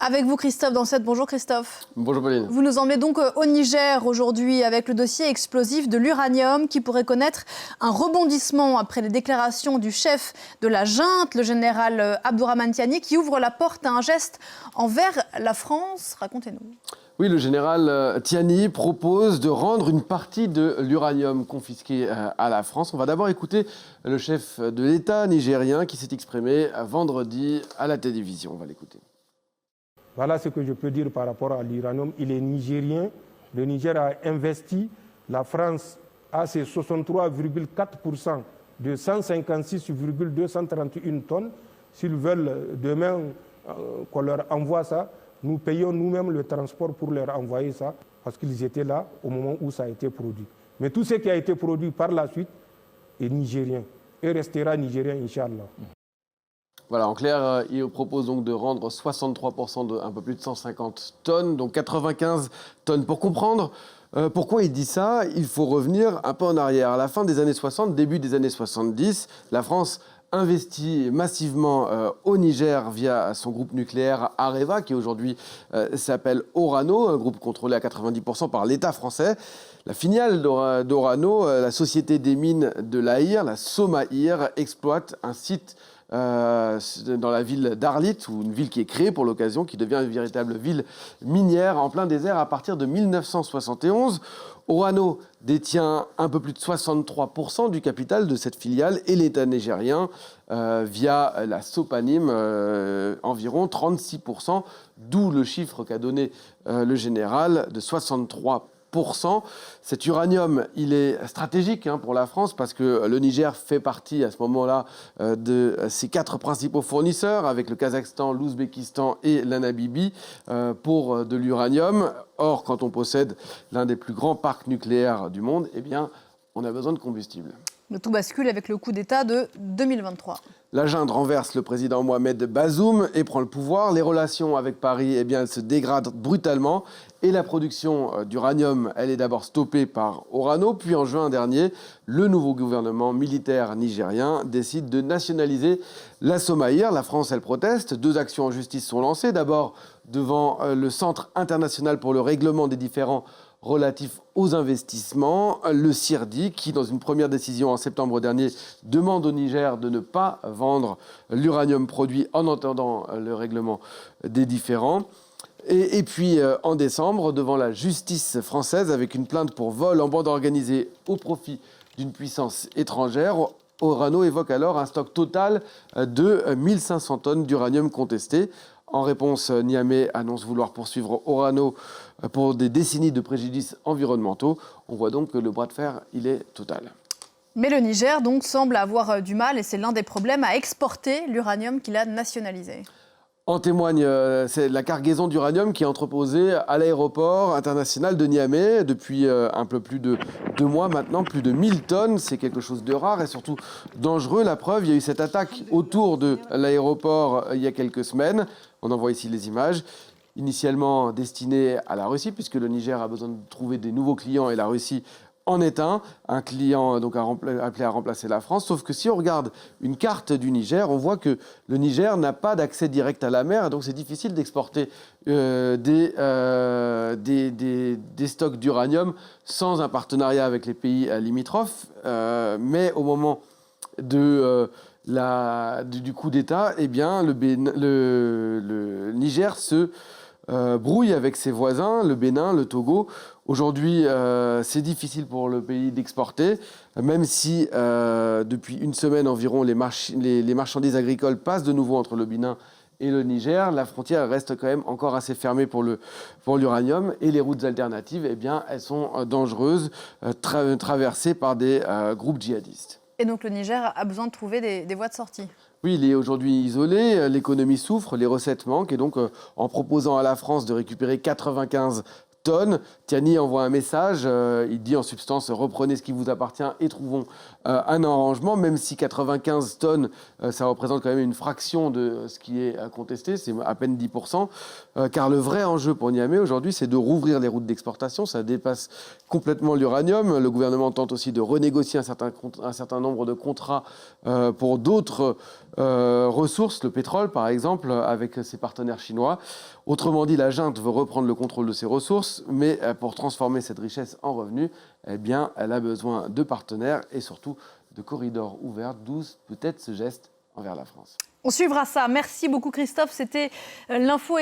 Avec vous Christophe Dansette. Bonjour Christophe. Bonjour Pauline. Vous nous emmenez donc au Niger aujourd'hui avec le dossier explosif de l'uranium qui pourrait connaître un rebondissement après les déclarations du chef de la junte, le général Abdourahmane Tiani, qui ouvre la porte à un geste envers la France. Racontez-nous. Oui, le général Tiani propose de rendre une partie de l'uranium confisqué à la France. On va d'abord écouter le chef de l'État nigérien qui s'est exprimé vendredi à la télévision. On va l'écouter. Voilà ce que je peux dire par rapport à l'uranium. Il est nigérien. Le Niger a investi. La France a ses 63,4% de 156,231 tonnes. S'ils veulent demain qu'on leur envoie ça, nous payons nous-mêmes le transport pour leur envoyer ça, parce qu'ils étaient là au moment où ça a été produit. Mais tout ce qui a été produit par la suite est nigérien et restera nigérien, Inch'Allah. Voilà, en clair, il propose donc de rendre 63% de un peu plus de 150 tonnes, donc 95 tonnes. Pour comprendre pourquoi il dit ça, il faut revenir un peu en arrière. À la fin des années 60, début des années 70, la France investit massivement au Niger via son groupe nucléaire Areva, qui aujourd'hui s'appelle Orano, un groupe contrôlé à 90% par l'État français. La filiale d'Orano, la société des mines de l'Aïr, la Somaïr, exploite un site dans la ville d'Arlit, ou une ville qui est créée pour l'occasion, qui devient une véritable ville minière en plein désert à partir de 1971. Orano détient un peu plus de 63% du capital de cette filiale et l'État nigérien, via la Sopanim, environ 36%, d'où le chiffre qu'a donné le général de 63%. Cet uranium, il est stratégique pour la France parce que le Niger fait partie à ce moment-là de ses 4 principaux fournisseurs avec le Kazakhstan, l'Ouzbékistan et la Namibie pour de l'uranium. Or, quand on possède l'un des plus grands parcs nucléaires du monde, eh bien, on a besoin de combustible. Le tout bascule avec le coup d'État de 2023. La junte renverse le président Mohamed Bazoum et prend le pouvoir. Les relations avec Paris, eh bien, elles se dégradent brutalement. Et la production d'uranium, elle est d'abord stoppée par Orano. Puis en juin dernier, le nouveau gouvernement militaire nigérien décide de nationaliser la Somaïr. La France, elle proteste. 2 actions en justice sont lancées. D'abord devant le Centre international pour le règlement des différends relatif aux investissements, le CIRDI, qui, dans une première décision en septembre dernier, demande au Niger de ne pas vendre l'uranium produit en attendant le règlement des différends. Et puis, en décembre, devant la justice française, avec une plainte pour vol en bande organisée au profit d'une puissance étrangère, Orano évoque alors un stock total de 1500 tonnes d'uranium contesté. En réponse, Niamey annonce vouloir poursuivre Orano pour des décennies de préjudices environnementaux. On voit donc que le bras de fer, il est total. Mais le Niger donc semble avoir du mal, et c'est l'un des problèmes, à exporter l'uranium qu'il a nationalisé. En témoigne c'est la cargaison d'uranium qui est entreposée à l'aéroport international de Niamey depuis un peu plus de 2 mois maintenant, plus de 1000 tonnes. C'est quelque chose de rare et surtout dangereux. La preuve, il y a eu cette attaque autour de l'aéroport il y a quelques semaines. On en voit ici les images. Initialement destinée à la Russie, puisque le Niger a besoin de trouver des nouveaux clients et la Russie en est un client donc appelé à remplacer la France. Sauf que si on regarde une carte du Niger, on voit que le Niger n'a pas d'accès direct à la mer, et donc c'est difficile d'exporter des stocks d'uranium sans un partenariat avec les pays limitrophes. Mais au moment du coup d'État, eh bien, le Niger se brouille avec ses voisins, le Bénin, le Togo. Aujourd'hui, c'est difficile pour le pays d'exporter, même si depuis une semaine environ, les marchandises agricoles passent de nouveau entre le Bénin et le Niger. La frontière reste quand même encore assez fermée pour l'uranium, et les routes alternatives, eh bien, elles sont dangereuses, traversées par des groupes djihadistes. Et donc le Niger a besoin de trouver des voies de sortie. Oui, il est aujourd'hui isolé, l'économie souffre, les recettes manquent, et donc en proposant à la France de récupérer 95 tonnes. Tiani envoie un message, il dit en substance « reprenez ce qui vous appartient et trouvons un arrangement », même si 95 tonnes, ça représente quand même une fraction de ce qui est contesté, c'est à peine 10%, car le vrai enjeu pour Niamey aujourd'hui, c'est de rouvrir les routes d'exportation, ça dépasse complètement l'uranium. Le gouvernement tente aussi de renégocier un certain nombre de contrats pour d'autres ressources, le pétrole par exemple, avec ses partenaires chinois. Autrement dit, la junte veut reprendre le contrôle de ses ressources, mais pour transformer cette richesse en revenus, eh bien, elle a besoin de partenaires et surtout de corridors ouverts, d'où peut-être ce geste envers la France. On suivra ça. Merci beaucoup Christophe. C'était l'info